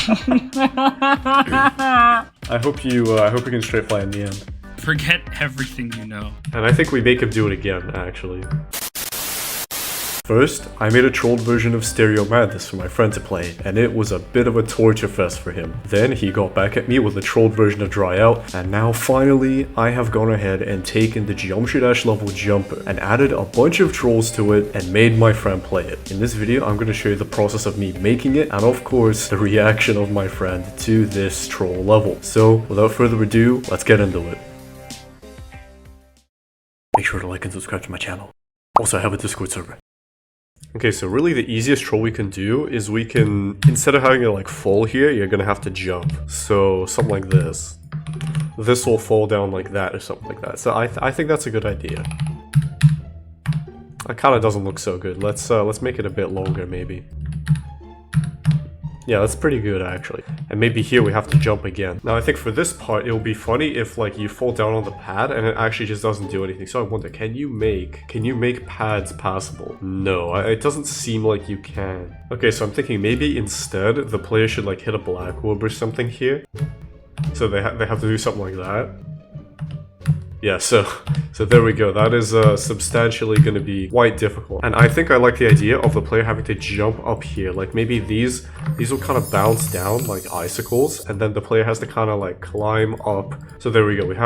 I hope you can straight fly in the end. Forget everything you know. And I think we make him do it again, actually. First, I made a trolled version of Stereo Madness for my friend to play, and it was a bit of a torture fest for him. Then he got back at me with a trolled version of Dry Out, and now finally, I have gone ahead and taken the Geometry Dash level Jumper and added a bunch of trolls to it and made my friend play it. In this video, I'm going to show you the process of me making it, and of course, the reaction of my friend to this troll level. So, without further ado, let's get into it. Make sure to like and subscribe to my channel. Also, I have a Discord server. Okay, so really the easiest troll we can do is we can, instead of having it like fall here, you're gonna have to jump. So something like this. This will fall down like that or something like that. So I think that's a good idea. That kind of doesn't look so good. Let's make it a bit longer maybe. Yeah, that's pretty good actually. And maybe here we have to jump again. Now I think for this part, it'll be funny if like you fall down on the pad and it actually just doesn't do anything. So I wonder, can you make pads passable? No, it doesn't seem like you can. Okay, so I'm thinking maybe instead the player should like hit a black orb or something here. So they have to do something like that. Yeah, so there we go. That is substantially going to be quite difficult. And I think I like the idea of the player having to jump up here. Like maybe these will kind of bounce down like icicles, and then the player has to kind of like climb up. So there we go. We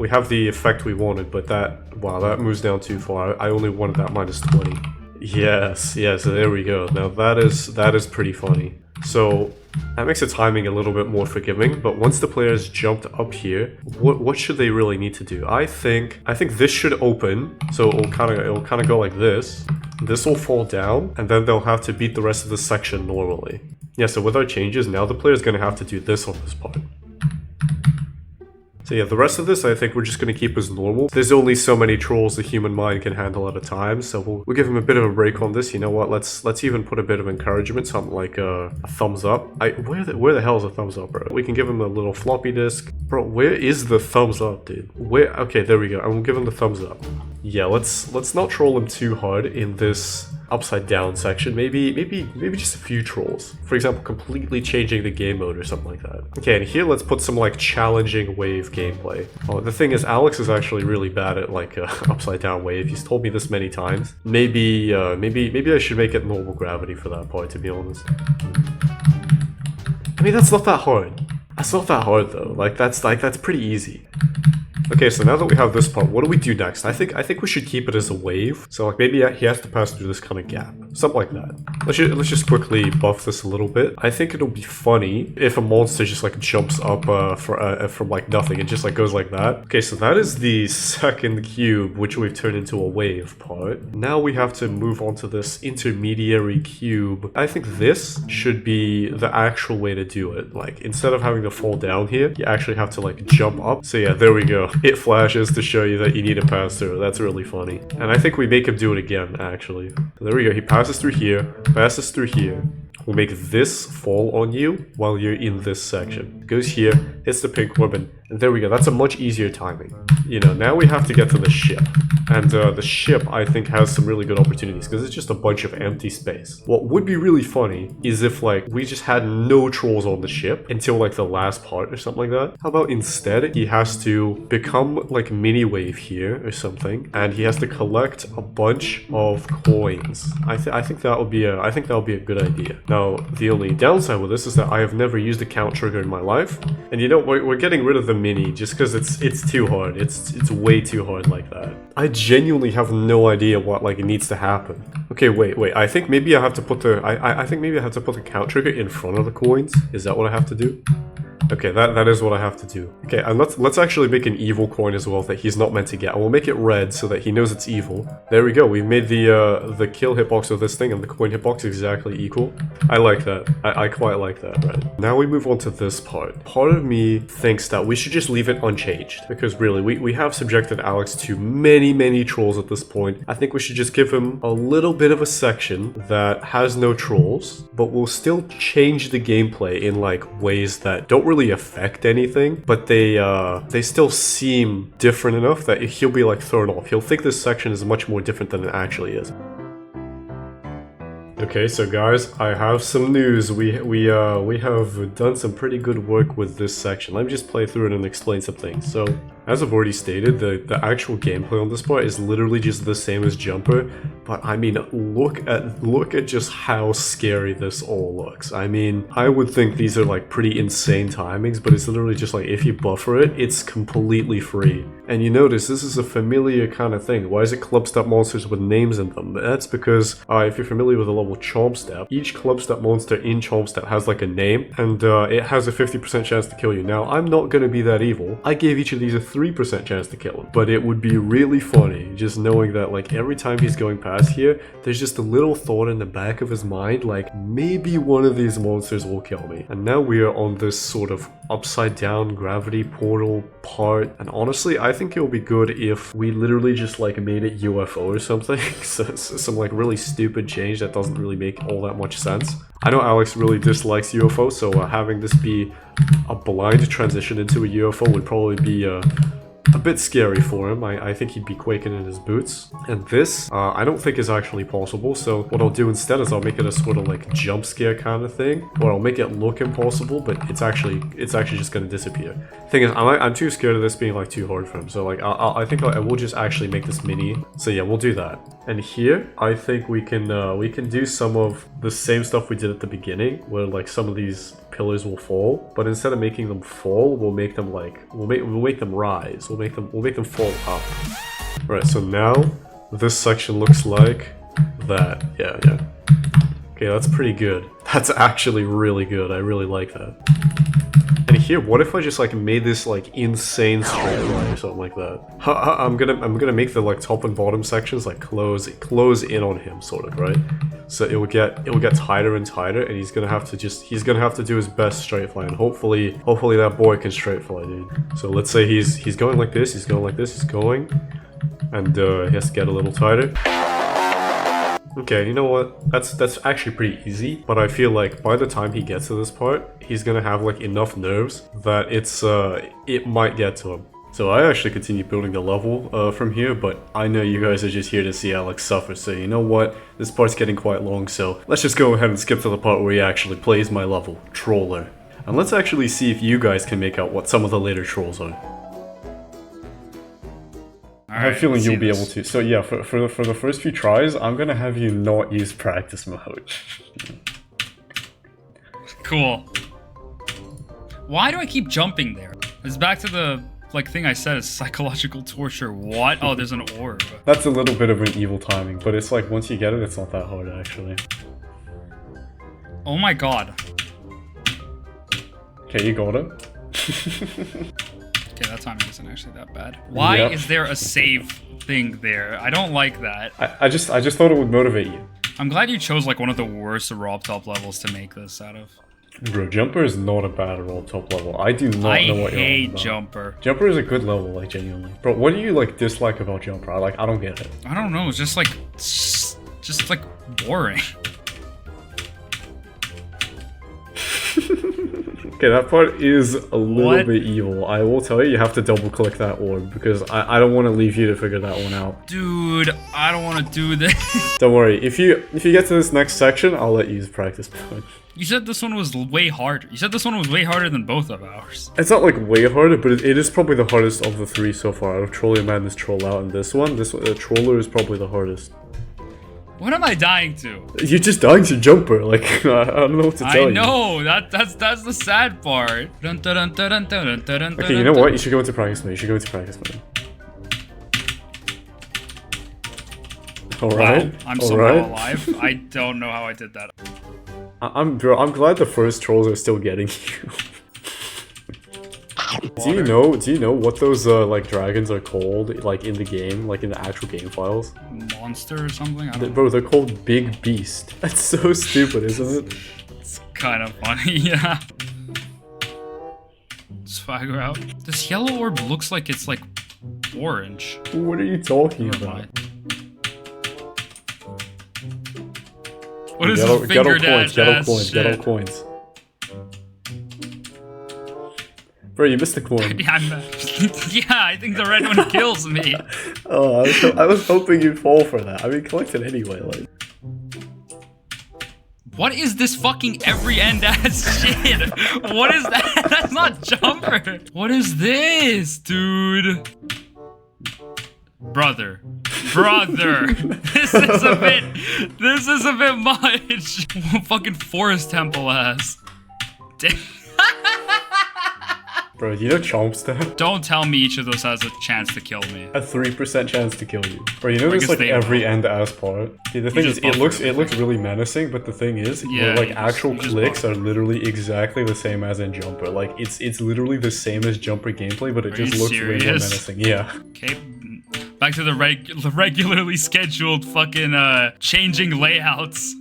have the effect we wanted, but that moves down too far. I only wanted that -20. Yes, so there we go. Now that is pretty funny. So that makes the timing a little bit more forgiving, but once the player has jumped up here, what should they really need to do? I think this should open, so it'll kind of go like this. This will fall down, and then they'll have to beat the rest of the section normally. Yeah, so with our changes, now the player's going to have to do this on this part. So yeah, the rest of this I think we're just going to keep as normal. There's only so many trolls the human mind can handle at a time, so we'll give him a bit of a break on this. You know what, let's even put a bit of encouragement, something like a thumbs up. Where the hell is a thumbs up, bro? We can give him a little floppy disk. Bro, where is the thumbs up, dude? Where? Okay, there we go. I will give him the thumbs up. Yeah, let's not troll him too hard in this upside down section. Maybe just a few trolls. For example, completely changing the game mode or something like that. Okay, and here let's put some like challenging wave gameplay. Oh, the thing is, Alex is actually really bad at like upside down wave. He's told me this many times. Maybe I should make it normal gravity for that part, to be honest. I mean, that's not that hard. That's not that hard though. Like that's pretty easy. Okay, so now that we have this part, what do we do next? I think we should keep it as a wave. So like maybe he has to pass through this kind of gap. Something like that. Let's just quickly buff this a little bit. I think it'll be funny if a monster just like jumps up from like nothing. It just like goes like that. Okay, so that is the second cube, which we've turned into a wave part. Now we have to move on to this intermediary cube. I think this should be the actual way to do it. Like instead of having to fall down here, you actually have to like jump up. So yeah, there we go. It flashes to show you that you need to pass through. That's really funny. And I think we make him do it again, actually. So there we go. He passes through here, passes through here. We'll make this fall on you while you're in this section. Goes here, hits the pink orb, and there we go. That's a much easier timing. You know, now we have to get to the ship. And the ship, I think, has some really good opportunities because it's just a bunch of empty space. What would be really funny is if, like, we just had no trolls on the ship until, like, the last part or something like that. How about instead, he has to become, like, mini wave here or something, and he has to collect a bunch of coins. I think that would be a good idea. Now, the only downside with this is that I have never used a count trigger in my life, and you know, we're getting rid of the mini just because it's too hard. It's way too hard like that. I genuinely have no idea what like needs to happen. Okay, wait. I think maybe I have to put the I think maybe I have to put the count trigger in front of the coins. Is that what I have to do? Okay, that is what I have to do. Okay, and let's actually make an evil coin as well that he's not meant to get. And we'll make it red so that he knows it's evil. There we go. We've made the kill hitbox of this thing and the coin hitbox exactly equal. I like that. I quite like that, right? Now we move on to this part. Part of me thinks that we should just leave it unchanged because really we have subjected Alex to many trolls at this point. I think we should just give him a little bit of a section that has no trolls, but will still change the gameplay in like ways that don't really affect anything, but they still seem different enough that he'll be like thrown off. He'll think this section is much more different than it actually is. Okay, so guys, I have some news. We have done some pretty good work with this section. Let me just play through it and explain some things. So, as I've already stated, the actual gameplay on this part is literally just the same as Jumper, but I mean, look at just how scary this all looks. I mean, I would think these are like pretty insane timings, but it's literally just like if you buffer it, it's completely free. And you notice this is a familiar kind of thing. Why is it club step monsters with names in them? That's because if you're familiar with the level Chomp Step, each club step monster in Chomp Step has like a name, and it has a 50% chance to kill you. Now, I'm not going to be that evil. I gave each of these a 3% chance to kill him, but it would be really funny just knowing that like every time he's going past here, there's just a little thought in the back of his mind like maybe one of these monsters will kill me. And now we are on this sort of upside down gravity portal part, and honestly I think it will be good if we literally just like made it UFO or something. So some like really stupid change that doesn't really make all that much sense. I know Alex really dislikes UFO, so having this be a blind transition into a UFO would probably be a bit scary for him. I think he'd be quaking in his boots. And this, I don't think is actually possible, so what I'll do instead is I'll make it a sort of like jump scare kind of thing, or I'll make it look impossible, but it's actually just gonna disappear. Thing is, I'm too scared of this being like too hard for him, so like I think I will just actually make this mini. So yeah, we'll do that. And here, I think we can do some of the same stuff we did at the beginning, where like some of these pillars will fall, but instead of making them fall, we'll make them like we'll make them rise. We'll make them fall up. Right. So now this section looks like that. Yeah. Okay, that's pretty good. That's actually really good. I really like that. And here, what if I just like made this like insane straight line or something like that? I'm gonna make the like top and bottom sections like close in on him, sort of, right? So it will get tighter and tighter, and he's gonna have to do his best straight fly, and hopefully that boy can straight fly, dude. So let's say he's going like this, he's going, and he has to get a little tighter. Okay, you know what? That's actually pretty easy, but I feel like by the time he gets to this part, he's gonna have like enough nerves that it might get to him. So I actually continue building the level from here, but I know you guys are just here to see Alex suffer, so you know what? This part's getting quite long, so let's just go ahead and skip to the part where he actually plays my level, Troller. And let's actually see if you guys can make out what some of the later trolls are. I have a feeling you'll be able to. So yeah, for the first few tries, I'm gonna have you not use practice mode. Cool. Why do I keep jumping there? It's back to the like thing I said is psychological torture. What? Oh, there's an orb. That's a little bit of an evil timing, but it's like once you get it, it's not that hard actually. Oh my god. Okay, you got it. Okay, that timing isn't actually that bad. Why is there a save thing there? I don't like that. I just thought it would motivate you. I'm glad you chose like one of the worst Rob top levels to make this out of. Bro, Jumper is not a bad Rob top level. I do not know what you're on about. I hate Jumper. Jumper is a good level, like genuinely. Bro, what do you like dislike about Jumper? I don't get it. I don't know. It's just like boring. Okay, that part is a little bit evil. I will tell you have to double click that orb because I don't want to leave you to figure that one out. Dude, I don't want to do this. Don't worry. If you get to this next section, I'll let you use practice mode. You said this one was way harder. You said this one was way harder than both of ours. It's not like way harder, but it is probably the hardest of the three so far. Out of Troller Madness, Troll Out, and this one, Troller is probably the hardest. What am I dying to? You're just dying to Jumper. Like I don't know what to tell you. I know that's the sad part. Okay, you know what? You should go into practice mode. All right. Wow, I'm somehow alive. I don't know how I did that. I'm glad the first trolls are still getting you. Do you know what those like dragons are called, like in the game, like in the actual game files? Monster or something? I don't Bro, they're called Big Beast. That's so stupid, isn't it? It's kind of funny, yeah. Swagger out. This yellow orb looks like it's like orange. What are you talking about? What is this finger dash? Get all coins. Bro, you missed the coin. Yeah, I think the red one kills me. Oh, I was hoping you'd fall for that. I mean, collect it anyway, like. What is this fucking every end ass shit? What is that? That's not jumper. What is this, dude? Brother. This is a bit much. Fucking forest temple ass. Damn. Bro, you know chomp step? Don't tell me each of those has a chance to kill me. A 3% chance to kill you. Bro, you know there's guess like they every will. end ass part. Yeah, the thing is, it looks really menacing, but the thing is, your like actual clicks are literally exactly the same as in jumper. Like it's literally the same as jumper gameplay, but it just looks way more menacing. Yeah. Okay. Back to the regularly scheduled fucking changing layouts.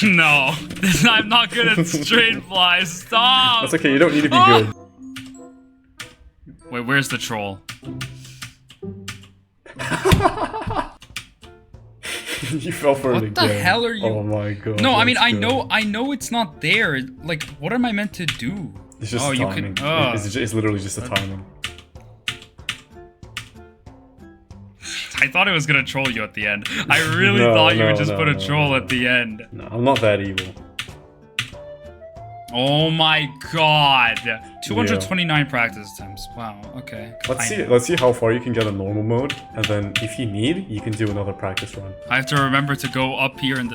No, I'm not good at straight flies. Stop. That's okay. You don't need to be good. Wait, where's the troll? You fell for it again. What the hell are you? Oh my god. No, I mean I know it's not there. Like, what am I meant to do? It's just timing. It's literally just the timing. I thought it was gonna troll you at the end. I really thought you would just put a troll at the end. No, I'm not that evil. Oh my god. 229 practice attempts. Wow, okay. Let's see how far you can get in normal mode, and then if you need, you can do another practice run. I have to remember to go up here and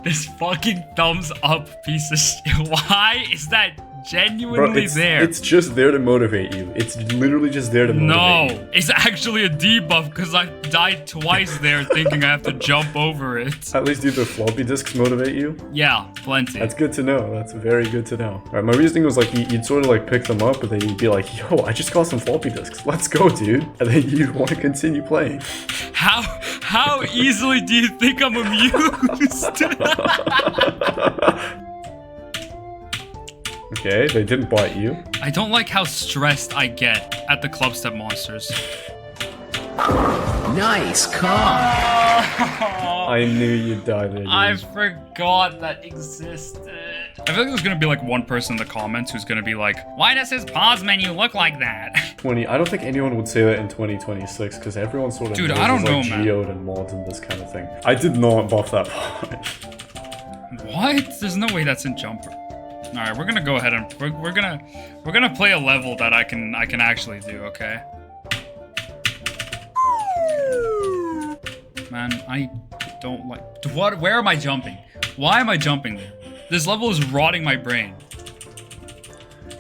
this fucking thumbs up piece of shit. Why is that genuinely there? It's just there to motivate you. It's literally just there to motivate you. No, it's actually a debuff because I died twice there thinking I have to jump over it. At least do the floppy disks motivate you? Yeah, plenty. That's good to know. That's very good to know. Alright, my reasoning was like you'd sort of like pick them up, and then you'd be like, yo, I just got some floppy disks. Let's go, dude. And then you want to continue playing. How easily do you think I'm amused? Okay, they didn't bite you. I don't like how stressed I get at the clubstep monsters. Nice call. I knew you'd die there, dude. I forgot that existed. I feel like there's gonna be like one person in the comments who's gonna be like, why does his pause menu look like that? I don't think anyone would say that in 2026 because everyone sort of I don't know, man. geode and mods and this kind of thing. I did not buff that part. What? There's no way that's in jumper. All right, we're gonna go ahead and we're gonna play a level that I can actually do. Okay. Man, I don't like. What? Where am I jumping? Why am I jumping there? This level is rotting my brain.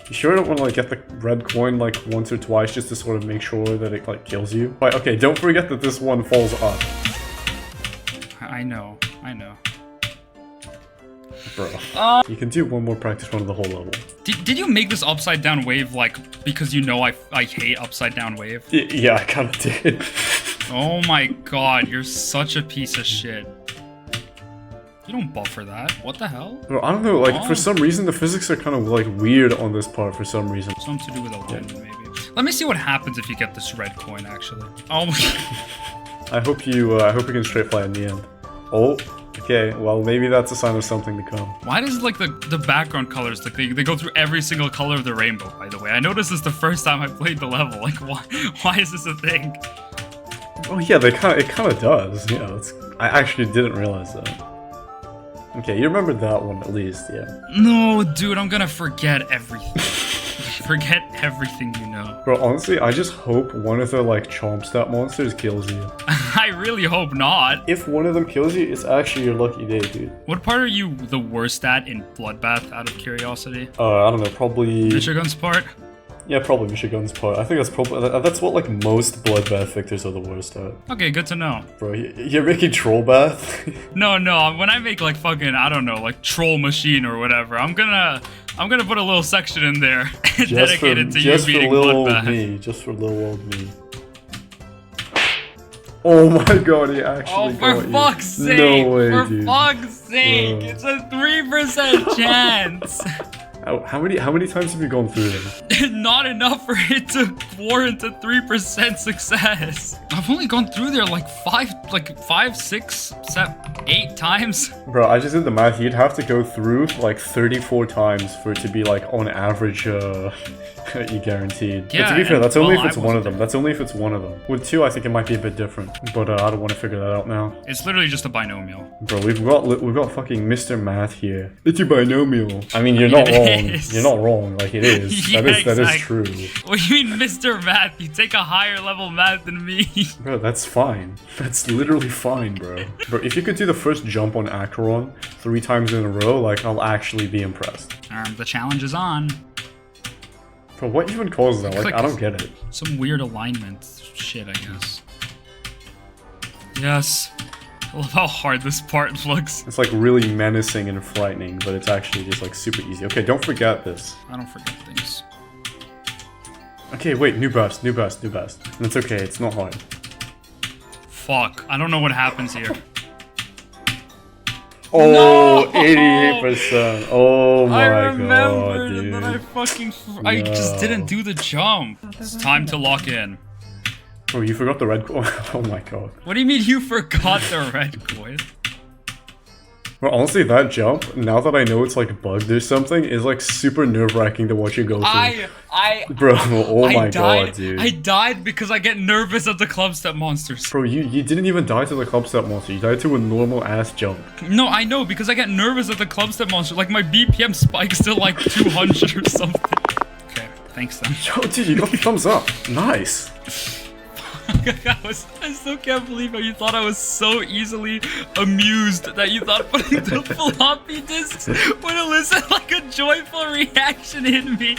You sure don't want to like get the red coin like once or twice just to sort of make sure that it like kills you? But okay, don't forget that this one falls up. I know. Bro, you can do one more practice run of the whole level. Did you make this upside down wave like because you know I hate upside down wave? Yeah, I kind of did. Oh my god, you're such a piece of shit. You don't buffer that. What the hell? Bro, I don't know, like for some reason the physics are kind of like weird on this part for some reason. Something to do with a wind, maybe. Let me see what happens if you get this red coin actually. Oh my I hope you can straight fly in the end. Oh. Okay, well maybe that's a sign of something to come. Why does like the background colors like they go through every single color of the rainbow, by the way? I noticed this the first time I played the level. Like why is this a thing? Oh yeah, it kind of does. Yeah, I actually didn't realize that. Okay, you remembered that one at least, yeah. No, dude, I'm gonna forget everything. Forget everything you know. Bro, honestly, I just hope one of the like chomp stat monsters kills you. I really hope not. If one of them kills you, it's actually your lucky day, dude. What part are you the worst at in Bloodbath, out of curiosity? I don't know, probably... Michigan's part? Yeah, probably Michigan's part. I think that's what like most Bloodbath victors are the worst at. Okay, good to know. Bro, you're making troll bath? No, when I make like fucking, I don't know, like troll machine or whatever, I'm gonna put a little section in there dedicated to you beating Bloodbath. Just for little old me. Oh my god, he actually for fuck's sake! No way, for dude. Fuck's sake! It's a 3% chance! How many times have you gone through them? Not enough for it to warrant a 3% success. I've only gone through there like 5, 6, 7, 8 times. Bro, I just did the math. You'd have to go through like 34 times for it to be like on average You guaranteed. Yeah, but to be fair, and- that's only well, if it's I one of wasn't them. That's only if it's one of them. With 2, I think it might be a bit different. But I don't want to figure that out now. It's literally just a binomial. Bro, we've got fucking Mr. Math here. It's a binomial. I mean, you're not wrong. is. You're not wrong. Like it is. Yeah, that is exactly. true. What do you mean, Mr. Math? You take a higher level math than me. Bro, that's fine. That's literally fine, bro. Bro, if you could do the first jump on Acheron 3 times in a row, like I'll actually be impressed. The challenge is on. Bro, what even caused that? Like, Like- I don't get it. Some weird alignment shit, I guess. Yes. I love how hard this part looks. It's like really menacing and frightening, but it's actually just like super easy. Okay, don't forget this. I don't forget things. Okay, wait, new burst. And it's okay, it's not hard. Fuck. I don't know what happens here. Oh, No! 88%. Oh I my god, remembered, dude. and then I just didn't do the jump. It's time to lock in. Oh, you forgot the red coin. Oh my god. What do you mean you forgot the red coin? Well, honestly, that jump, now that I know it's like bugged or something, is like super nerve-wracking to watch you go through. Bro, oh my god, dude. I died because I get nervous at the club step monsters. Bro, you didn't even die to the club step monster. You died to a normal ass jump. No, I know, because I get nervous at the club step monster. Like, my BPM spikes to like 200 or something. Okay, thanks then. Yo, dude, you got the thumbs up. Nice. I still can't believe how you thought I was so easily amused that you thought putting the floppy disks would elicit like a joyful reaction in me.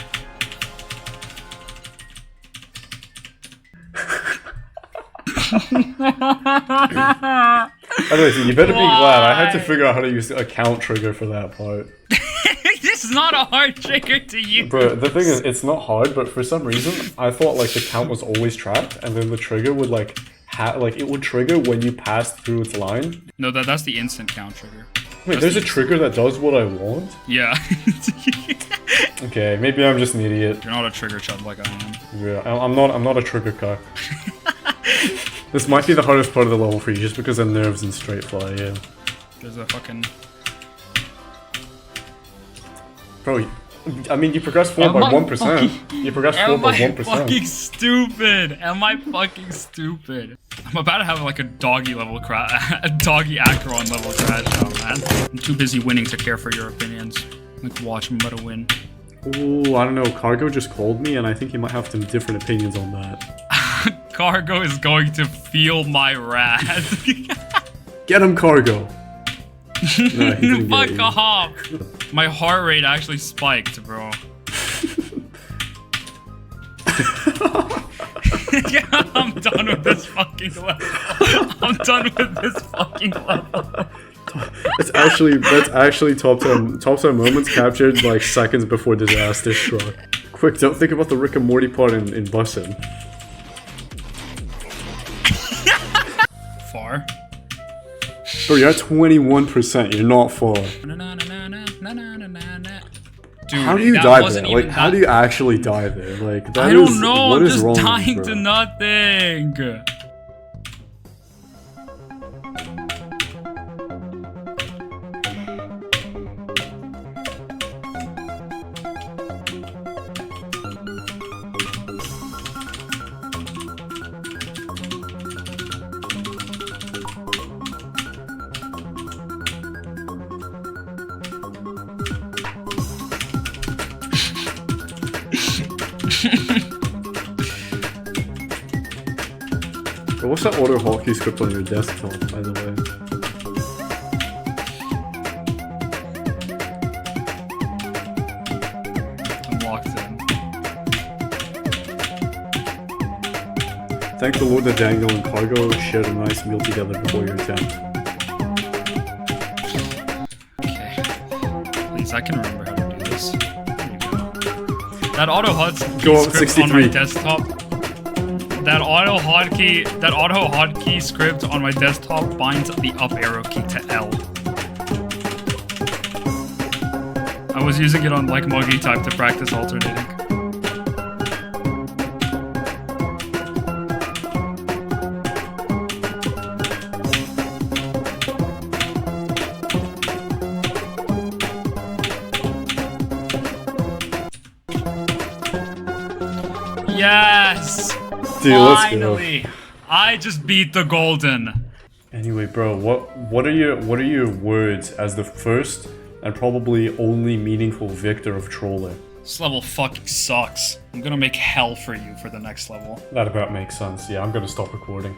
Anyways, you better be glad. I had to Why? figure out how to use a count trigger for that part. This is not a hard trigger to use. But the thing is, it's not hard, but for some reason, I thought like the count was always tracked, and then the trigger would like, it would trigger when you passed through its line. No, that's the instant count trigger. Wait, there's a trigger that does what I want? Yeah. Okay, maybe I'm just an idiot. You're not a trigger chub like I am. Yeah, I'm not a trigger cock. This might be the hardest part of the level for you, just because of nerves and straight fly, yeah. There's a fucking... Bro, I mean, you progressed forward by 1%. You progressed forward by 1%. fucking stupid? Am I fucking stupid? I'm about to have like a doggy level crash, a doggy Acheron level crash now, man. I'm too busy winning to care for your opinions. Like, watch, I'm about to win. Ooh, I don't know. Cargo just called me, and I think he might have some different opinions on that. Cargo is going to feel my wrath. Get him, Cargo! No, he didn't get Fuck you. off! My heart rate actually spiked, bro. I'm done with this fucking level. I'm done with this fucking level. That's actually top 10 moments captured like seconds before disaster struck. Quick, don't think about the Rick and Morty part in bussin'. Far. Bro, you're at 21%, you're not far. Dude, How do you that die wasn't there? Like, even how that- do you actually die there? Like, that I is- don't know, what I'm is just wrong with you, dying bro? to nothing. Bro, what's that auto hotkey script on your desktop, by the way? I'm locked in. Thank the Lord that Daniel and Cargo shared a nice meal together before your attempt. Okay. Please, I can remember how to do this. There you go. That auto hotkey Go up script on my 63. desktop. That auto hotkey script on my desktop binds the up arrow key to L. I was using it on like Muggy type to practice alternating. Yes! Dude, let's go. Finally! I just beat the golden. Anyway, bro, what are your words as the first and probably only meaningful victor of trolling? This level fucking sucks. I'm gonna make hell for you for the next level. That about makes sense. Yeah, I'm gonna stop recording.